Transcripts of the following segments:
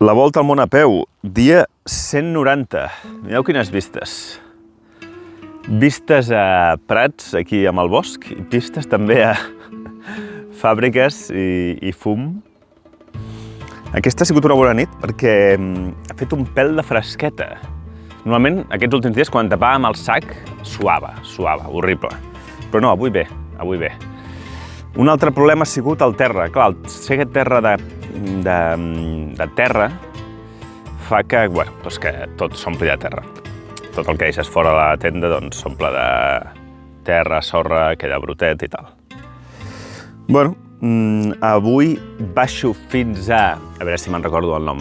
La volta al món a peu, dia 190. Mireu quines vistes. Vistes a prats, aquí amb el bosc, i vistes també a fàbriques i fum. Aquesta ha sigut una bona nit perquè ha fet un pèl de fresqueta. Normalment, aquests últims dies, quan tapàvem el sac, suava, horrible. Però no, avui bé, avui bé. Un altre problema ha sigut el terra. Clar, ser aquest terra de terra fa que, bueno, doncs que tot s'ompli de terra. Tot el que deixes fora de la tenda doncs s'omple de terra, sorra, queda brotet i tal. Bueno, avui baixo fins a veure si me'n recordo el nom,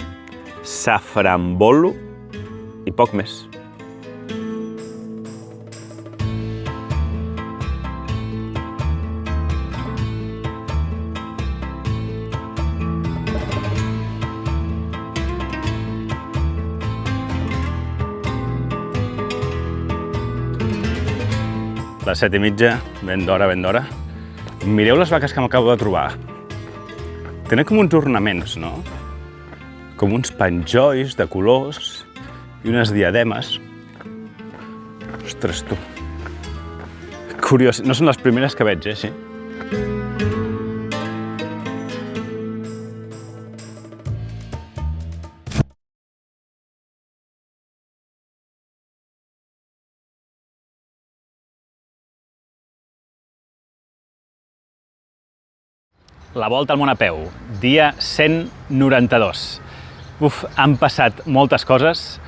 Safranbolu i poc més. Les 7:30, ben d'hora, ben d'hora. Mireu les vaques que m'acabo de trobar. Tenen com uns ornaments, no? Com uns penjolls de colors i unes diademes. Ostres, tu. Curiós. No són les primeres que veig, sí? La volta al món a peu, dia 192. Han passat moltes coses,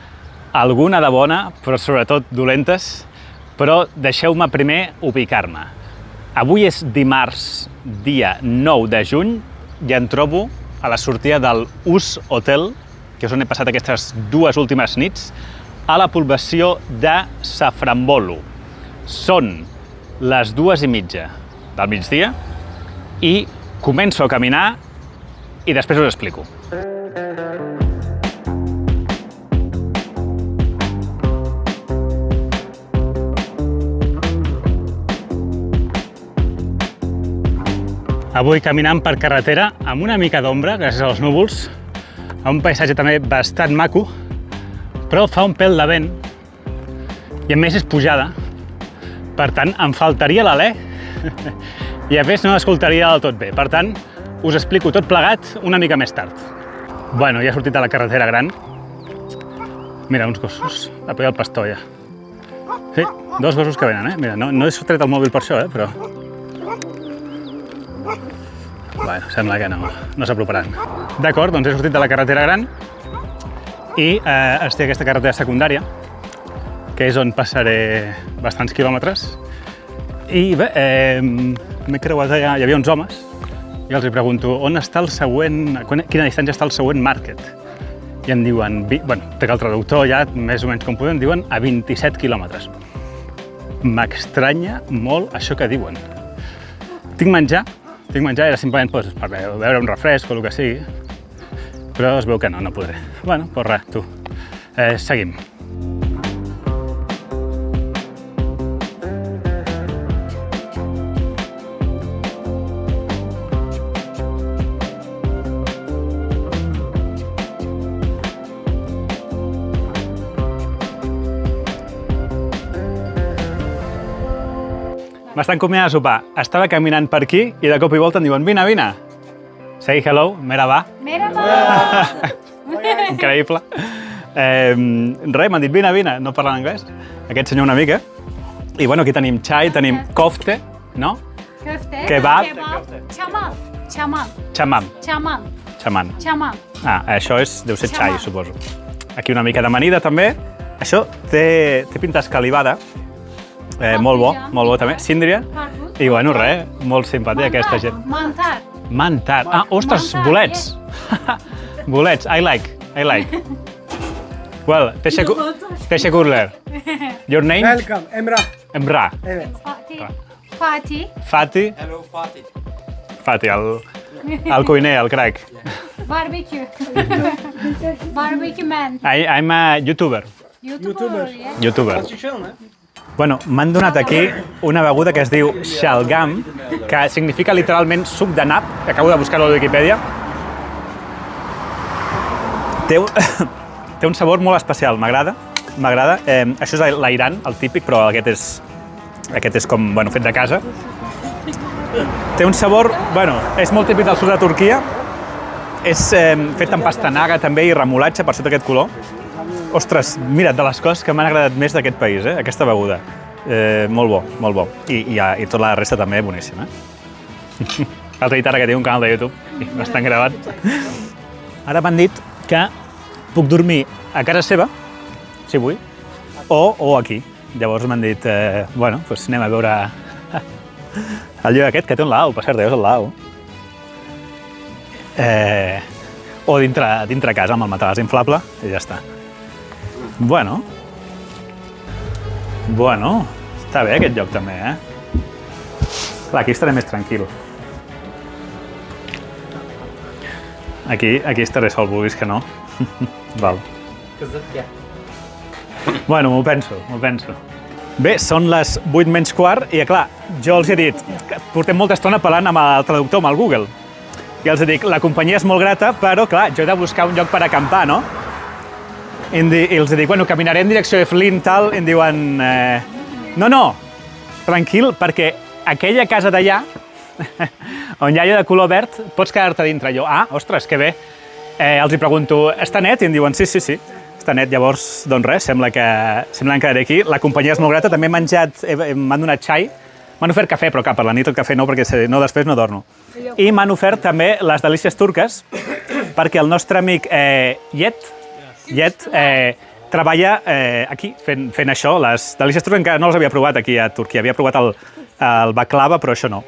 alguna de bona, però sobretot dolentes, però deixeu-me primer ubicar-me. Avui és dimarts, dia 9 de juny, i em trobo a la sortida del Us Hotel, que és on he passat aquestes dues últimes nits, a la població de Safranbolu. Són les 2:30 del migdia i començo a caminar i després us explico. Avui caminant per carretera amb una mica d'ombra, gràcies als núvols, a un paisatge també bastant maco, però fa un pèl de vent i a més és pujada, per tant em faltaria l'alè i a més no escoltaria del tot bé. Per tant, us explico tot plegat una mica més tard. Bueno, ja he sortit a la carretera gran. Mira, uns gossos. A peu del pastor, ja. Sí, dos gossos que venen, Mira, no he tret el mòbil per això, però... Bueno, sembla que no s'aproparan. D'acord, doncs he sortit de la carretera gran i estic a aquesta carretera secundària, que és on passaré bastants quilòmetres. I bé, m'he creuat allà, hi havia uns homes, i els pregunto on està el següent, quina distància està el següent market. I em diuen, bueno, té el traductor ja, més o menys com podem, diuen a 27 quilòmetres. M'estranya molt això que diuen. Tinc menjar, era simplement per beure un refresc o el que sigui, però es veu que no podré. Bueno, doncs res, tu, seguim. M'estan convidant a sopar. Estava caminant per aquí i de cop i volta em diuen vine. Say hello, merhaba. Merhaba! Increïble. Res, m'han dit vine, no parlen anglès. Aquest senyor una mica. I bueno, aquí tenim xai, tenim kofte, no? Köfte, Kebab. Chaman. Això deu ser xai, suposo. Aquí una mica d'amanida també. Això té pinta escalivada. Molt bo també, síndria. I bueno, res, molt simpàtica aquesta gent. Mantar. Ostres, bolets. Bolets, I like. Well, teşekkürler. Your name? Welcome, Emrah. Evet. Fatih. Hello, Fatih. Fatih, el cuiner, el crack. Barbecue. Barbecue man. I'm a YouTuber. YouTuber. Bueno, m'han donat aquí una beguda que es diu Shalgam, que significa literalment suc de nap, que acabo de buscar-ho a Wikipedia. Té un sabor molt especial, m'agrada. Això és l'airan, el típic, però aquest és com, bueno, fet de casa. Té un sabor, bueno, és molt típic del sud de Turquia. És fet amb pastanaga també i remolatge, per sota aquest color. Ostres, mira, de les coses que m'han agradat més d'aquest país, aquesta beguda. Molt bo, molt bo. I tota la resta també boníssima. Has dit ara que tinc un canal de YouTube i m'estan gravant. Ara m'han dit que puc dormir a casa seva, si vull, o aquí. Llavors m'han dit, bueno, doncs anem a veure el lloc aquest, que té un lau, per cert, veus el lau. O dintre casa amb el matalàs inflable i ja està. Bueno, està bé aquest lloc també, Clar, aquí estaré més tranquil. Aquí estaré sol, vulguis que no. Val. Bueno, m'ho penso. Bé, són les 8:15 i, clar, jo els he dit que portem molta estona parlant amb el traductor, amb el Google. I els dic, la companyia és molt grata, però, clar, jo he de buscar un lloc per acampar, no? I els dic, bueno, caminaré en direcció de Flint, tal, i em diuen, no, tranquil, perquè aquella casa d'allà, on hi ha allò de color verd, pots quedar-te dintre. Jo, ostres, que bé. Els hi pregunto, està net? I em diuen, sí, està net. Llavors, doncs res, sembla que em quedaré aquí. La companyia és molt grata, també m'han donat xai. M'han ofert cafè, però per la nit el cafè no, perquè si no, després no dormo. I m'han ofert també les delícies turques, perquè el nostre amic Yet treballa aquí fent això. Les delícies turques encara no les havia provat aquí a Turquia. Havia provat el baklava, però això no.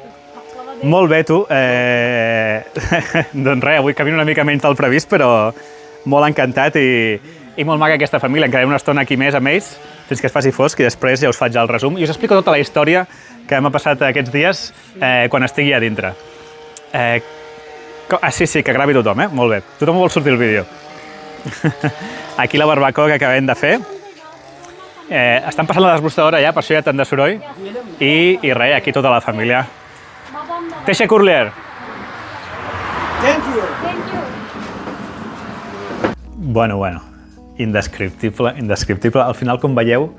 Molt bé, tu. Doncs res, avui camino una mica menys del previst, però molt encantat i molt maca aquesta família. Em quedaré una estona aquí més amb ells, fins que es faci fosc, i després ja us faig el resum. I us explico tota la història que m'ha passat aquests dies quan estigui a dintre. Sí, que gravi tothom, Molt bé. Tothom vol sortir el vídeo. Aquí la barbacoa que acabem de fer. Estan passant la desbrostadora ja, per això hi ha tant de soroll. I res, aquí tota la família. Teşekkürler. Thank you. Bueno. Indescriptible. Al final, com veieu,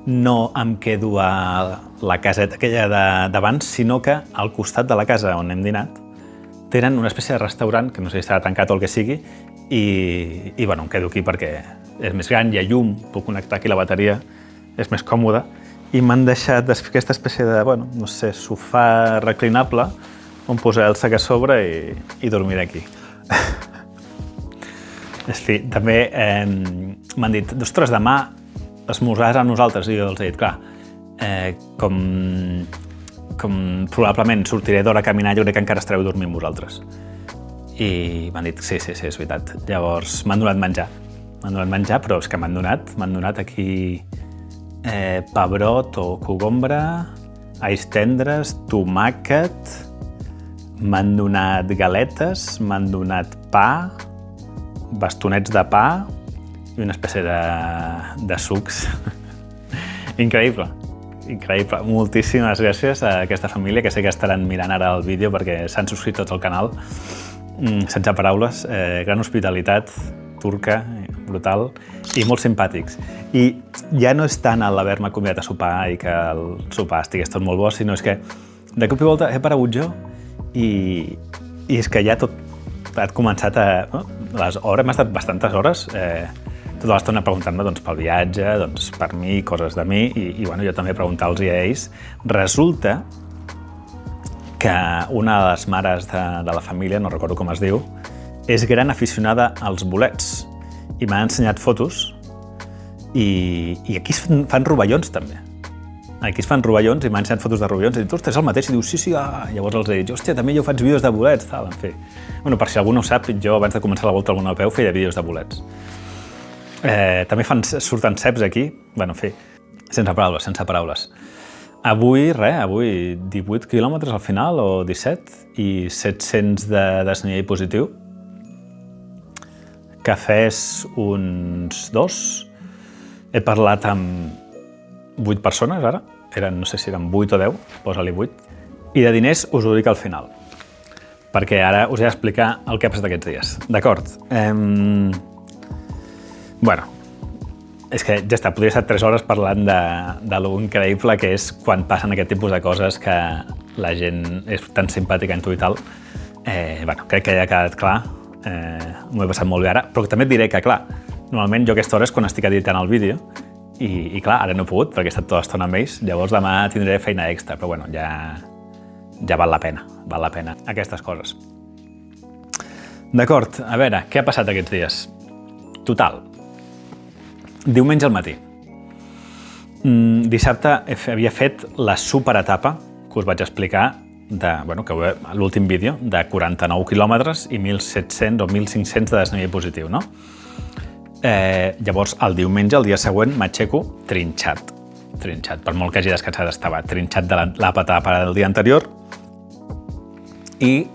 no em quedo a la caseta aquella d'abans, sinó que al costat de la casa on hem dinat tenen una espècie de restaurant, que no sé si estarà tancat o el que sigui, i bueno, em quedo aquí perquè és més gran, hi ha llum, puc connectar aquí la bateria, és més còmode, i m'han deixat aquesta espècie de, bueno, no sé, sofà reclinable on posar el sac a sobre i dormir aquí. Sí, també m'han dit, ostres, demà esmorzaràs amb nosaltres, i jo els he dit, clar, com probablement sortiré d'hora a caminar, jo crec que encara estareu dormint vosaltres. I m'han dit, sí, és veritat. Llavors m'han donat menjar, però és que m'han donat aquí pebrot o cogombre, alls tendres, tomàquet, m'han donat galetes, m'han donat pa, bastonets de pa i una espècie de sucs. Increïble. Moltíssimes gràcies a aquesta família, que sé que estaran mirant ara el vídeo perquè s'han subscrit tots al canal. Sense paraules, gran hospitalitat turca, brutal, i molt simpàtics. I ja no és tant l'haver-me convidat a sopar i que el sopar estigués tot molt bo, sinó és que de cop i volta he aparegut jo i és que ja tot ha començat a... Les hores, hem estat bastantes hores, tota l'estona preguntant-me pel viatge, per mi, coses de mi, i bueno, jo també preguntar-los a ells. Resulta que una de les mares de la família, no recordo com es diu, és gran aficionada als bolets i m'ha ensenyat fotos i aquí es fan rovellons també. Aquí es fan rovellons i m'ha ensenyat fotos de rovellons i he dit, ostres, és el mateix? I diu, sí, llavors els he dit, hòstia, també jo faig vídeos de bolets, tal, en fi. Bueno, per si algú no ho sap, jo abans de començar la volta al món europeu feia vídeos de bolets. També surten ceps aquí, bueno, en fi, sense paraules. Avui, 18 quilòmetres al final, o 17, i 700 de desnivell positiu. Cafès uns 2. He parlat amb 8 persones ara, no sé si eren 8 o 10, posa-li 8. I de diners us ho dic al final, perquè ara us he d'explicar el que ha passat aquests dies. D'acord. Bueno, és que ja està, podria estar 3 hores parlant de lo increïble que és quan passen aquest tipus de coses que la gent és tan simpàtica en tu i tal. Bueno, crec que ja ha quedat clar, m'ho he passat molt bé ara, però també et diré que, clar, normalment jo a aquesta hora és quan estic editant el vídeo i clar, ara no he pogut perquè he estat tota l'estona amb ells, llavors demà tindré feina extra, però bueno, ja val la pena aquestes coses. D'acord, a veure, què ha passat aquests dies? Total, diumenge al matí. Dissabte havia fet la superetapa que us vaig explicar que l'últim vídeo, de 49 quilòmetres i 1.700 o 1.500 de desnivell positiu, no? Llavors, el diumenge, el dia següent, m'aixeco trinxat. Per molt que hagi descansat, estava trinxat de l'etapa del dia anterior. I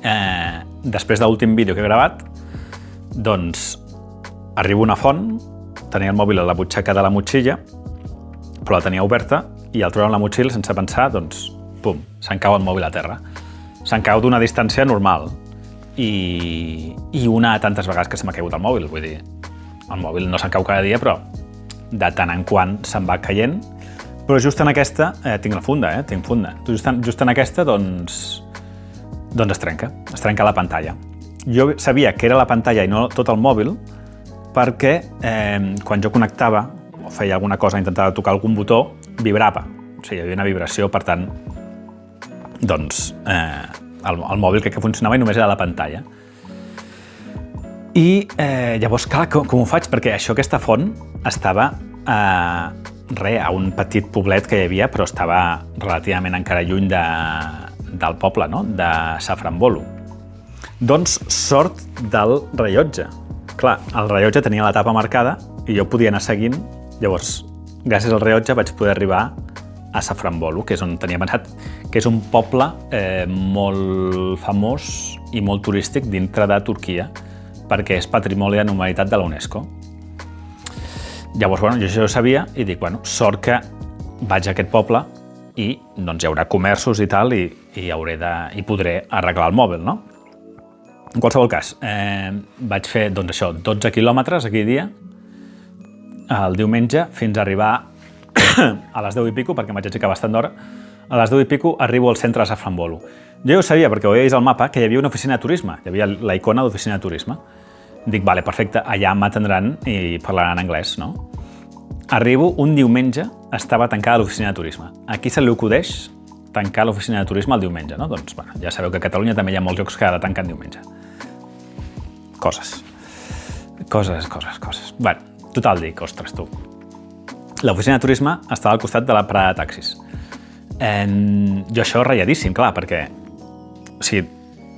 després de l'últim vídeo que he gravat, doncs, arribo a una font, tenia el mòbil a la butxaca de la motxilla, però la tenia oberta, i al treure'm la motxilla, sense pensar, doncs, pum, se'n cau el mòbil a terra. Se'n cau d'una distància normal. I una de tantes vegades que se m'ha caigut el mòbil, vull dir, el mòbil no se'n cau cada dia, però de tant en quant se'n va caient. Però just en aquesta, tinc la funda, tinc funda. Just en aquesta, doncs es trenca la pantalla. Jo sabia que era la pantalla i no tot el mòbil, perquè quan jo connectava o feia alguna cosa, intentava tocar algun botó, vibrava. O sigui, hi havia una vibració, per tant, doncs el mòbil crec que funcionava i només era la pantalla. I llavors, clar, com ho faig? Perquè aquesta font estava a un petit poblet que hi havia, però estava relativament encara lluny del poble, no? De Safranbolo. Doncs sort del rellotge. Clar, el rellotge tenia l'etapa marcada i jo podia anar seguint. Llavors, gràcies al rellotge vaig poder arribar a Safranbolo, que és on tenia pensat, que és un poble molt famós i molt turístic dintre de Turquia, perquè és Patrimoni de la Humanitat de la UNESCO. Llavors, jo això ho sabia i dic, sort que vaig a aquest poble i doncs hi haurà comerços i tal i podré arreglar el mòbil, no? En qualsevol cas, vaig fer, 12 quilòmetres aquell dia, el diumenge, fins a arribar a les 10 i pico, perquè em vaig aixecar bastant d'hora. A les 10 i pico arribo al centre de Safranbolo. Jo ja ho sabia, perquè ho havia vist al mapa, que hi havia una oficina de turisme. Hi havia la icona d'oficina de turisme. Dic, vale, perfecte, allà m'atendran i parlaran anglès, no? Arribo un diumenge, estava tancada l'oficina de turisme. A qui se li acudeix tancar l'oficina de turisme el diumenge, no? Doncs, ja sabeu que a Catalunya també hi ha molts llocs que ha de tancar diumenge. Coses. Total, dic, ostres, tu. L'oficina de turisme estava al costat de la parada de taxis. Jo això ratlladíssim, clar, perquè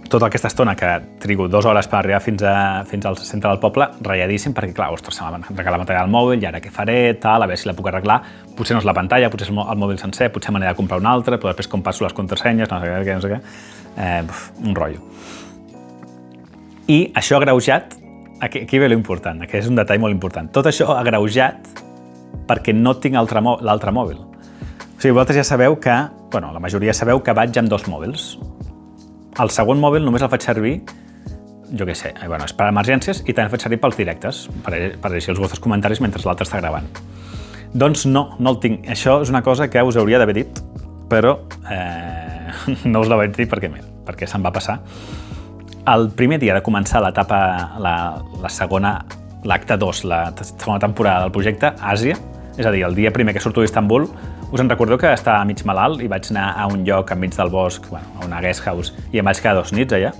tota aquesta estona que trigo 2 hores per arribar fins al centre del poble, ratlladíssim, perquè, clar, ostres, se m'ha arreglat la pantalla del mòbil, i ara què faré, tal, a veure si la puc arreglar. Potser no és la pantalla, potser és el mòbil sencer, potser me n'he de comprar un altre, però després com passo les contrasenyes, no sé què, un rotllo. I això agreujat, aquí ve l'important, que és un detall molt important. Tot això agreujat perquè no tinc l'altre mòbil. O sigui, vosaltres ja sabeu que, la majoria sabeu que vaig amb 2 mòbils. El segon mòbil només el faig servir, jo què sé, és per emergències i també el faig servir pels directes, per llegir els vostres comentaris mentre l'altre està gravant. Doncs no el tinc. Això és una cosa que us hauria d'haver dit, però no us la vaig dir perquè se'm va passar. El primer dia de començar l'etapa, la segona, l'acte 2, la segona temporada del projecte, Àsia, és a dir, el dia primer que surto d'Istanbul, us en recordeu que estava mig malalt i vaig anar a un lloc enmig del bosc, a una guest house, i em vaig quedar 2 nits allà?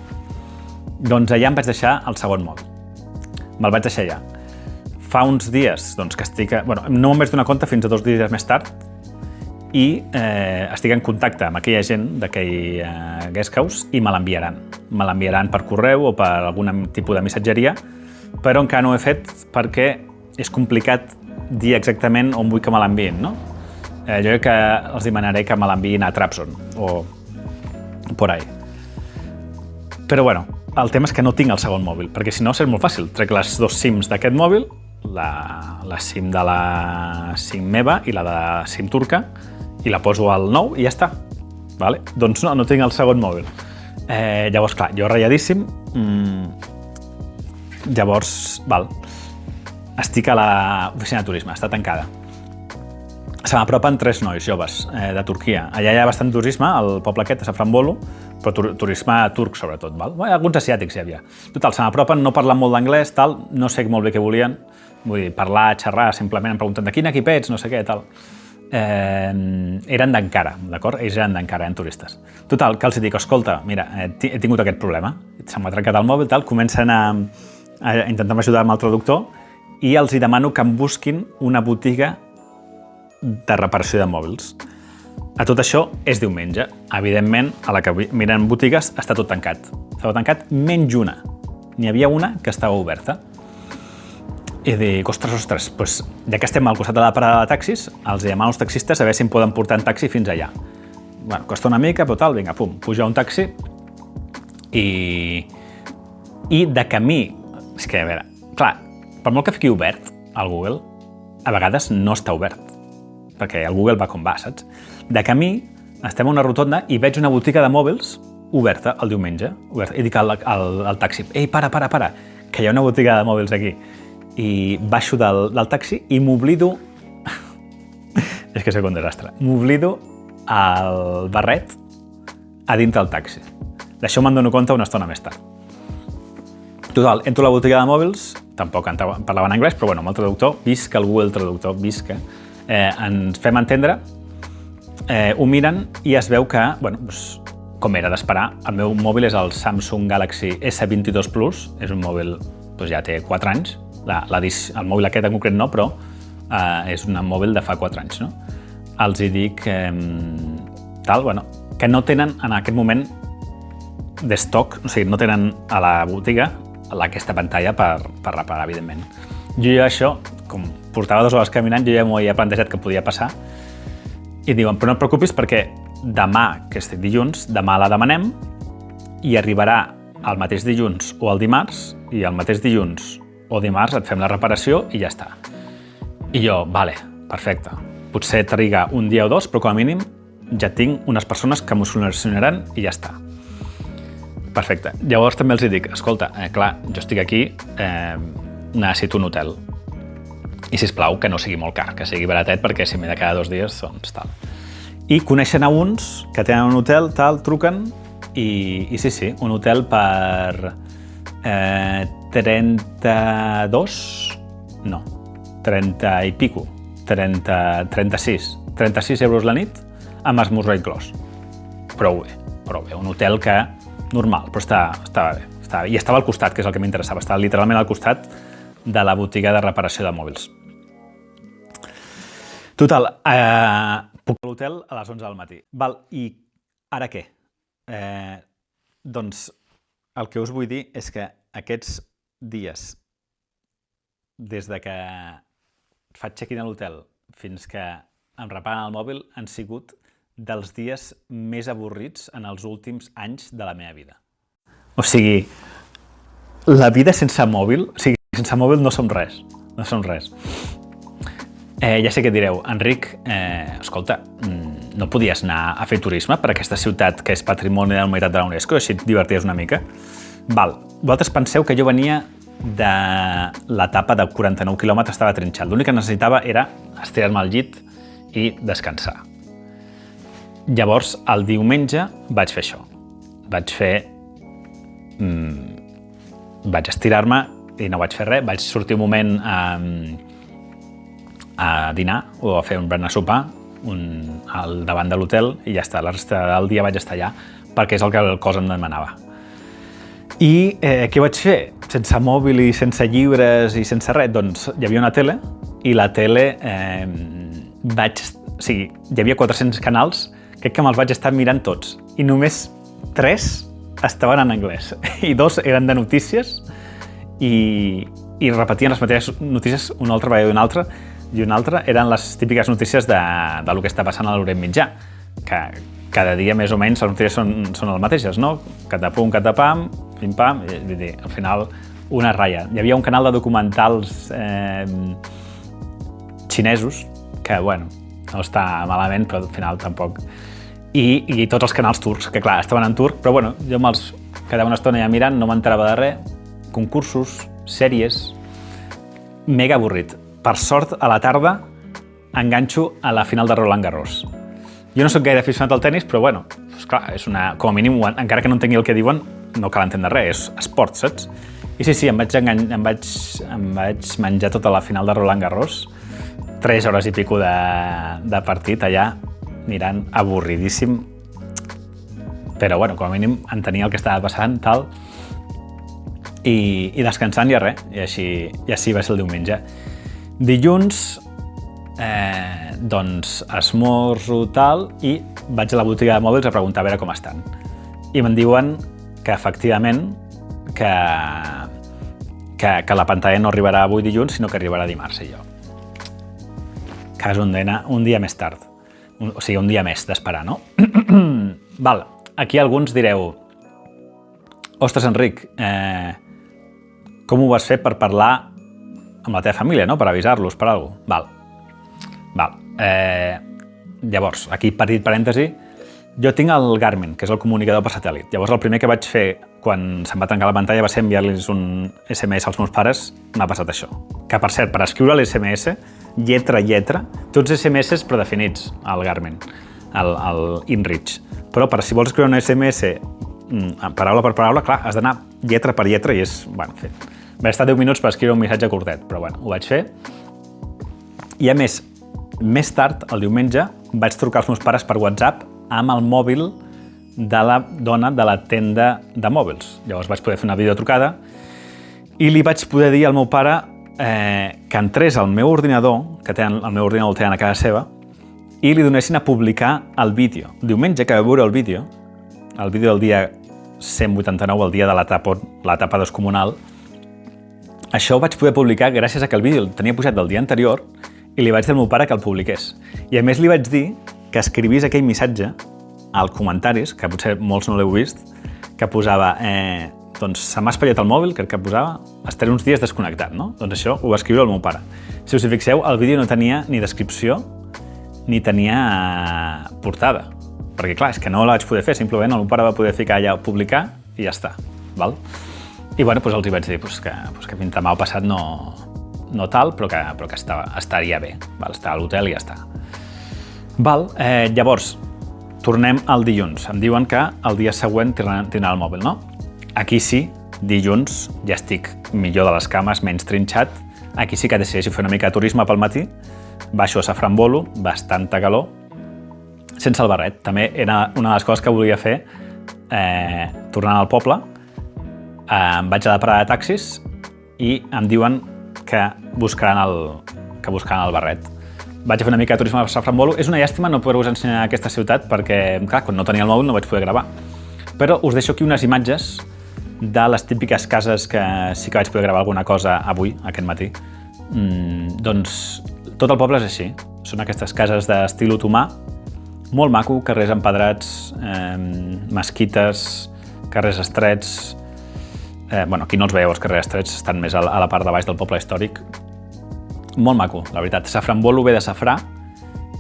Doncs allà em vaig deixar el segon mòbil. Me'l vaig deixar allà. Fa uns dies que estic... no me'n vaig donar compte fins a 2 dies més tard i estic en contacte amb aquella gent d'aquell guest house i me l'enviaran. Me l'enviaran per correu o per algun tipus de missatgeria, però encara no ho he fet perquè és complicat dir exactament on vull que me l'enviïn, no? Jo crec que els demanaré que me l'enviïn a Trabzon o por ahí. Però el tema és que no tinc el segon mòbil, perquè si no és molt fàcil. Trec les 2 SIMs d'aquest mòbil, la SIM de la SIM meva i la de la SIM turca, i la poso al nou i ja està. Doncs no tinc el segon mòbil. Llavors, clar, jo ratlladíssim. Llavors, estic a l'oficina de turisme, està tancada. Se m'apropen 3 nois joves de Turquia. Allà hi ha bastant turisme, al poble aquest, a Safranbolu, però turisme turc, sobretot. Val? Alguns asiàtics hi havia. Total, se m'apropen, no parlen molt d'anglès, tal, no sé molt bé què volien. Vull dir, parlar, xerrar, simplement em pregunten de quin equip ets, no sé què, tal. Eren d'Ankara, d'acord? Ells eren d'Ankara, eren turistes. Total, que els dic, escolta, mira, he tingut aquest problema, se m'ha trencat el mòbil, tal, comencen a intentar ajudar amb el traductor i els hi demano que em busquin una botiga de reparació de mòbils. A tot això és diumenge. Evidentment, a la que miren botigues està tot tancat. Estava tancat menys una. N'hi havia una que estava oberta. I dic, ostres, doncs, ja que estem al costat de la parada de taxis, els demano als taxistes a veure si em poden portar en taxi fins allà. Bueno, costa una mica, però tal, vinga, pum, puja un taxi i de camí... És que, a veure, clar, per molt que fiqui obert al Google, a vegades no està obert, perquè el Google va com va, saps? De camí, estem a una rotonda i veig una botiga de mòbils oberta el diumenge. Oberta. I dic al taxi, ei, para, que hi ha una botiga de mòbils aquí. I baixo del taxi i m'oblido... És que soc un desastre. M'oblido el barret a dintre del taxi. D'això me'n dono compte una estona més tard. Total, entro a la botiga de mòbils, tampoc parlaven anglès, però bueno, amb el traductor, visca el Google Traductor, visca, ens fem entendre, ho miren i es veu que, bueno, com era d'esperar, el meu mòbil és el Samsung Galaxy S22 Plus, és un mòbil, ja té 4 anys, el mòbil aquest en concret no, però és un mòbil de fa 4 anys, no? Els hi dic que no tenen en aquest moment d'estoc, o sigui, no tenen a la botiga aquesta pantalla per reparar, evidentment. Jo això, com portava 2 hores caminant, jo ja m'ho havia plantejat que podia passar i diuen, però no et preocupis perquè demà, que és dilluns, demà la demanem i arribarà el mateix dilluns o el dimarts i el mateix dilluns o dimarts et fem la reparació i ja està. I jo, vale, perfecte. Potser triga un dia o 2, però com a mínim ja tinc unes persones que m'ho solucionaran i ja està. Perfecte. Llavors també els dic, escolta, clar, jo estic aquí, necessito un hotel. I sisplau, que no sigui molt car, que sigui baratet, perquè si m'he de quedar 2 dies, doncs tal. I coneixen a uns que tenen un hotel, tal, truquen, i sí, un hotel per 30 i pico, 36 euros la nit, amb esmorzar inclòs. Prou bé, un hotel que normal, però estava bé. I estava al costat, que és el que m'interessava, estava literalment al costat de la botiga de reparació de mòbils. Total, puc a l'hotel a les 11 del matí. Val, i ara què? Doncs el que us vull dir és que aquests dies, des de que faig check-in a l'hotel fins que em reparen el mòbil, han sigut dels dies més avorrits en els últims anys de la meva vida. O sigui, la vida sense mòbil, sense mòbil no som res, no som res. Ja sé què direu, Enric, escolta, no podies anar a fer turisme per aquesta ciutat que és Patrimoni de la Humanitat de la UNESCO, així et diverties una mica? Val, vosaltres penseu que jo venia de l'etapa de 49 quilòmetres, estava trinxat. L'únic que necessitava era estirar-me al llit i descansar. Llavors, el diumenge vaig fer això. Vaig estirar-me i no vaig fer res. Vaig sortir un moment a dinar o a fer un berenar sopar al davant de l'hotel i ja està. La resta del dia vaig estar allà perquè és el que el cos em demanava. I què vaig fer? Sense mòbil i sense llibres i sense res, doncs hi havia una tele i la tele hi havia 400 canals, crec que me'ls vaig estar mirant tots i només 3 estaven en anglès i 2 eren de notícies i repetien les mateixes notícies una altra vegada i una altra eren les típiques notícies del que està passant a l'Orient Mitjà, que cada dia més o menys les notícies són les mateixes, no? Catapum, catapam, pim-pam, i al final una ratlla. Hi havia un canal de documentals xinesos que, bueno, no està malament, però al final tampoc. I tots els canals turcs, que clar, estaven en turc, però bueno, jo me'ls quedava una estona ja mirant, no m'enterava de res, concursos, sèries, mega avorrit. Per sort, a la tarda enganxo a la final de Roland Garros. Jo no sóc gaire aficionat al tennis, però bueno, clar, és com a mínim, encara que no entengui el que diuen, no cal entendre res, és esport, saps? I sí, em vaig menjar tota la final de Roland Garros, 3 hores i pico de partit allà, mirant avorridíssim, però bueno, com a mínim entenia el que estava passant, tal, i descansant i res, i així va ser el diumenge. Dilluns, doncs esmorzo tal i vaig a la botiga de mòbils a preguntar a veure com estan. I me'n diuen que efectivament que la pantalla no arribarà avui dilluns, sinó que arribarà dimarts, i jo. Cas un dia més tard. O sigui, un dia més d'esperar, no? Val, aquí alguns direu: ostres, Enric, com ho vas fer per parlar amb la teva família, no? Per avisar-los, per alguna cosa. Val. Llavors, aquí, petit parèntesi, jo tinc el Garmin, que és el comunicador per satèl·lit. Llavors, el primer que vaig fer quan se'm va tancar la pantalla va ser enviar-los un SMS als meus pares. M'ha passat això. Que, per cert, per escriure l'SMS, lletra a lletra, tots SMS predefinits al Garmin, al InReach. Però si vols escriure un SMS paraula per paraula, clar, has d'anar lletra per lletra i és, bueno, en fi. Va estar 10 minuts per escriure un missatge curtet, però bueno, ho vaig fer. I a més tard, el diumenge, vaig trucar als meus pares per WhatsApp amb el mòbil de la dona de la tenda de mòbils. Llavors vaig poder fer una videotrucada i li vaig poder dir al meu pare que entrés al meu ordinador, que el meu ordinador el tenen a casa seva, i li donessin a publicar el vídeo. Diumenge, que va veure el vídeo del dia 189, el dia de l'etapa descomunal, això ho vaig poder publicar gràcies a que el vídeo el tenia pujat del dia anterior i li vaig dir al meu pare que el publiqués. I a més li vaig dir que escrivís aquell missatge als comentaris, que potser molts no l'heu vist, que posava, doncs se m'ha espatllat el mòbil, crec que posava, estaré uns dies desconnectat, no? Doncs això ho va escriure el meu pare. Si us hi fixeu, el vídeo no tenia ni descripció ni tenia portada. Perquè clar, és que no la vaig poder fer, simplement el meu pare va poder ficar allà publicar i ja està, val? I bueno, doncs els hi vaig dir que fins demà passat no tal, però que estaria bé, val? Està a l'hotel i ja està. Val, llavors, tornem al dilluns. Em diuen que el dia següent tindrà el mòbil, no? Aquí sí, dilluns, ja estic millor de les cames, menys trinxat. Aquí sí que decideixo fer una mica de turisme pel matí. Baixo a Safran Bolo, bastanta calor, sense el barret. També era una de les coses que volia fer tornant al poble. Em vaig a la parada de taxis i em diuen que buscaran el barret. Vaig a fer una mica de turisme a Safran Bolo. És una llàstima no poder-vos ensenyar aquesta ciutat perquè, clar, quan no tenia el mòbil no vaig poder gravar. Però us deixo aquí unes imatges de les típiques cases que sí que vaig poder gravar alguna cosa avui, aquest matí. Doncs tot el poble és així. Són aquestes cases d'estil otomà, molt maco, carrers empedrats, mesquites, carrers estrets. Bueno, aquí no els veieu, els carrers estrets, estan més a la part de baix del poble històric. Molt maco, la veritat. Safran Bolo ve de safrà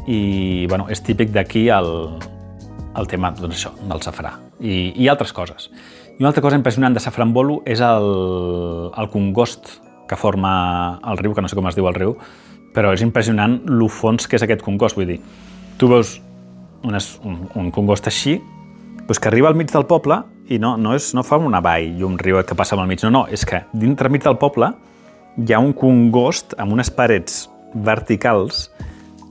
i bueno, és típic d'aquí el tema, doncs això, del safrà i altres coses. I una altra cosa impressionant de Safran Bolo és el congost que forma el riu, que no sé com es diu el riu, però és impressionant lo fons que és aquest congost. Vull dir, tu veus un congost així, doncs que arriba al mig del poble i no fa una vall i un riu que passa pel mig, no, és que dintre mig del poble hi ha un congost amb unes parets verticals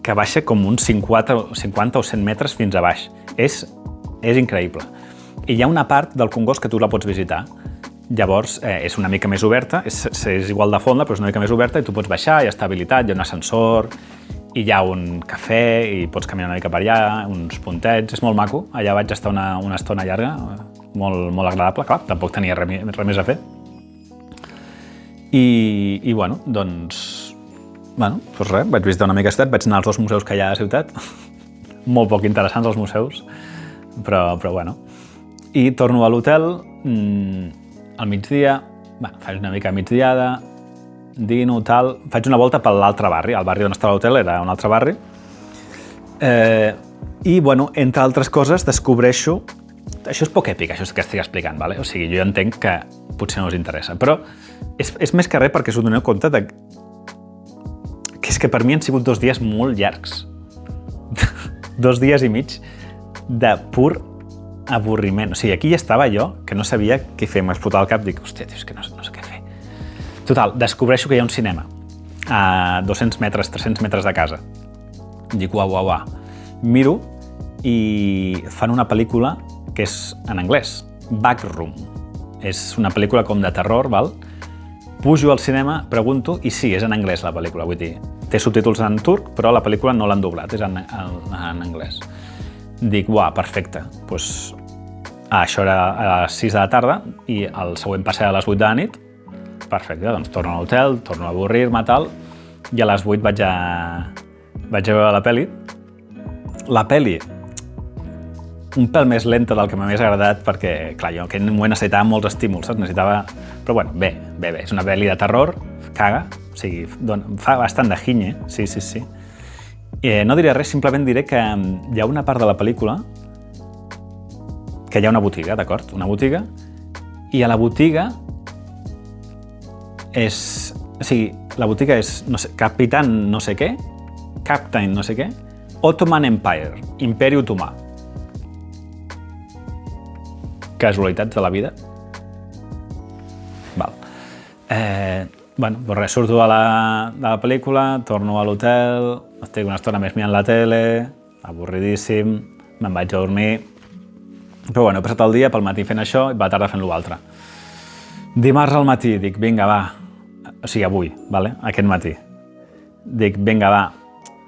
que baixa com uns 50 o 100 metres fins a baix. És increïble. I hi ha una part del congost que tu la pots visitar. Llavors, és una mica més oberta, és igual de fonda, però és una mica més oberta i tu pots baixar, hi ha estabilitat, hi ha un ascensor, i hi ha un cafè i pots caminar una mica per allà, uns puntets, és molt maco. Allà vaig estar una estona llarga, molt agradable, clar, tampoc tenia res més a fer. I bueno, doncs res, vaig visitar una mica la ciutat, vaig anar als 2 museus que hi ha a la ciutat, molt poc interessants els museus, però bueno. I torno a l'hotel al migdia, faig una mica migdiada, dino, tal, faig una volta per l'altre barri, el barri on estava l'hotel era un altre barri, i bueno, entre altres coses descobreixo, això és poc èpic, això que estic explicant, vale? O sigui, jo entenc que potser no us interessa, però és més que res perquè us doneu compte de que per mi han sigut 2 dies molt llargs. 2 dies i mig de pur avorriment. O sigui, aquí ja estava jo, que no sabia què fer. M'explotava el cap, dic, hòstia, tio, és que no sé què fer. Total, descobreixo que hi ha un cinema a 200 metres, 300 metres de casa. Dic, uau. Miro i fan una pel·lícula que és en anglès, Backroom. És una pel·lícula com de terror, val? Pujo al cinema, pregunto, i sí, és en anglès la pel·lícula, vull dir, té subtítols en turc, però la pel·lícula no l'han doblat, és en anglès. Dic, uah, perfecte. Pues, això era a les 6 de la tarda i el següent passeig a les 8 de la nit. Perfecte, doncs torno a l'hotel, torno a avorrir-me, tal, i a les 8 vaig a veure la pel·li. La pel·li, un pèl més lenta del que m'ha més agradat, perquè, clar, jo en aquell moment necessitava molts estímuls, saps? Necessitava... Però bueno, bé. És una pel·li de terror, caga, o sigui, fa bastant de ginya, sí. No diré res, simplement diré que hi ha una part de la pel·lícula que hi ha una botiga, d'acord? Una botiga, i a la botiga és... O sigui, la botiga és, no sé, Captain no sé què, Ottoman Empire, Imperi Otomà. Casualitats de la vida. Val. Doncs res, surto de la pel·lícula, torno a l'hotel, estic una estona més mirant la tele, avorridíssim, me'n vaig a dormir. Però he passat el dia pel matí fent això i per la tarda fent l'altre. Dimarts al matí dic, vinga, va, o sigui, avui, aquest matí. Dic, vinga, va,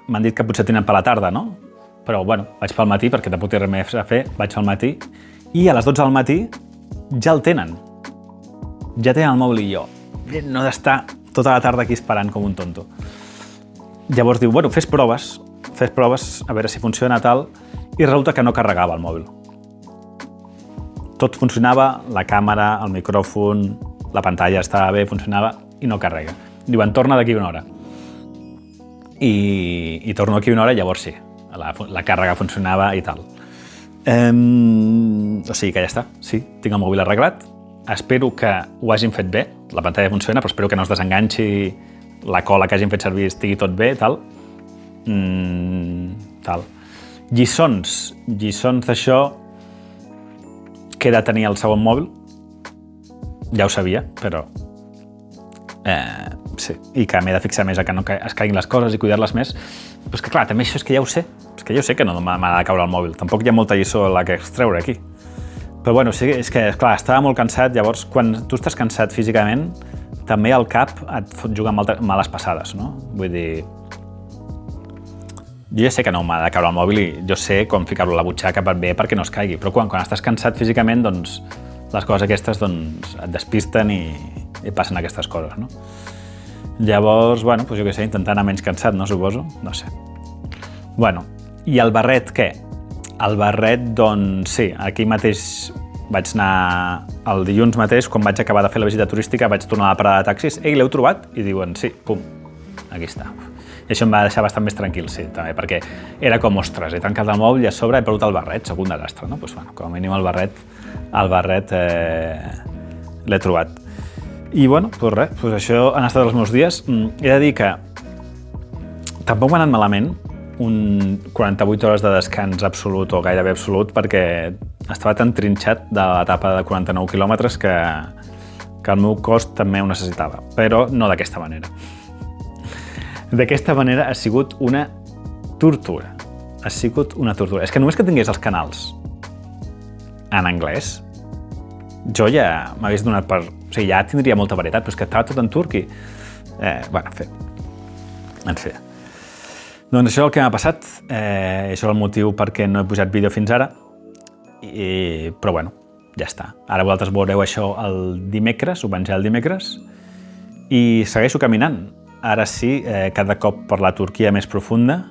m'han dit que potser tenen per la tarda, no? Però, vaig pel matí perquè tampoc té res més a fer, vaig pel matí i a les 12 del matí ja el tenen. Ja tenen el mòbil i jo. No he d'estar tota la tarda aquí esperant com un tonto. Llavors diu, fes proves, a veure si funciona tal, i resulta que no carregava el mòbil. Tot funcionava, la càmera, el micròfon, la pantalla estava bé, funcionava, i no carrega. Diuen, torna d'aquí una hora. I torno d'aquí una hora i llavors sí, la càrrega funcionava i tal. O sigui que ja està, sí, tinc el mòbil arreglat. Espero que ho hagin fet bé, la pantalla funciona, però espero que no es desenganxi, la cola que hagin fet servir estigui tot bé, tal. Lliçons d'això, que he de tenir el segon mòbil, ja ho sabia, però sí, i que m'he de fixar més a que no es caiguin les coses i cuidar-les més. Però és que clar, també això és que ja ho sé, que no m'ha de caure el mòbil, tampoc hi ha molta lliçó a la que extreure aquí. Però sí, és que, clar, estava molt cansat, llavors quan tu estàs cansat físicament, també el cap et fot jugar males passades, no? Vull dir, jo ja sé que no m'ha de caure el mòbil i jo sé com ficar-lo a la butxaca bé perquè no es caigui, però quan estàs cansat físicament, doncs, les coses aquestes et despisten i passen aquestes coses, no? Llavors, jo què sé, intentar anar menys cansat, no, suposo? No sé. I el barret, què? El barret, doncs, sí, aquí mateix vaig anar el dilluns mateix, quan vaig acabar de fer la visita turística, vaig tornar a la parada de taxis, l'heu trobat? I diuen, sí, pum, aquí està. I això em va deixar bastant més tranquil, sí, també, perquè era com, ostres, he tancat el mòbil i a sobre he perdut el barret, sóc un desastre, no? Doncs, com a mínim el barret l'he trobat. I, això han estat els meus dies. He de dir que tampoc m'ha anat malament, un 48 hores de descans absolut o gairebé absolut, perquè estava tan trinxat de l'etapa de 49 quilòmetres que el meu cos també ho necessitava, però no d'aquesta manera. D'aquesta manera ha sigut una tortura. És que només que tingués els canals en anglès, jo ja m'hagués donat per... O sigui, ja tindria molta varietat, però és que estava tot en turc i... En fi. Doncs això és el que m'ha passat, això és el motiu perquè no he posat vídeo fins ara, però ja està. Ara vosaltres veureu això el dimecres, ho penjaré el dimecres, i segueixo caminant. Ara sí, cada cop per la Turquia més profunda.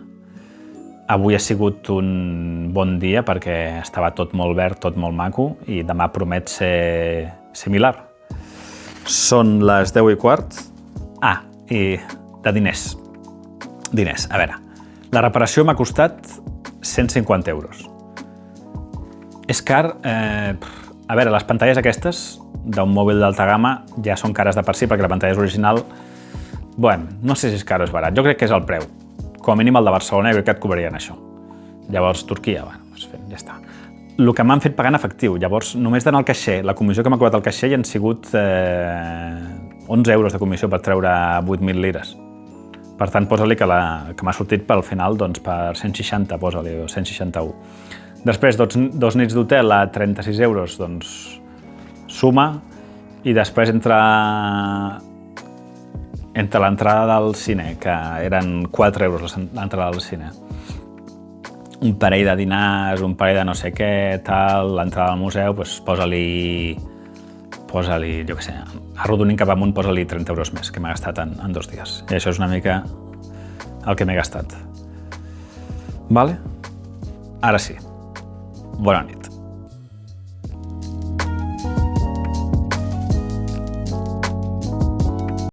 Avui ha sigut un bon dia perquè estava tot molt verd, tot molt maco, i demà promet ser similar. Són les 10:15. I de diners. A veure, la reparació m'ha costat 150 euros. És car, a veure, les pantalles aquestes d'un mòbil d'alta gamma ja són cares de per si perquè la pantalla és original, Bueno, no sé si és car o és barat. Jo crec que és el preu. Com a mínim el de Barcelona jo crec que et cobrarien això. Llavors, Turquia, bueno, doncs ja està. El que m'han fet pagar en efectiu. Llavors, només d'anar al caixer, la comissió que m'ha cobrat el caixer hi han sigut 11 euros de comissió per treure 8.000 lires. Per tant, posa-li que m'ha sortit pel final doncs, per 160, posa-li, o 161. Després, dos nits d'hotel a 36 euros, doncs, suma, i després entre l'entrada del cine, que eren 4 euros l'entrada del cine, un parell de dinars, un parell de no sé què, tal, l'entrada al museu, doncs posa-li, jo què sé, arrodonint cap amunt, posa-li 30 euros més, que m'ha gastat en 2 dies. I això és una mica el que m'he gastat. Vale? Ara sí. Bona nit.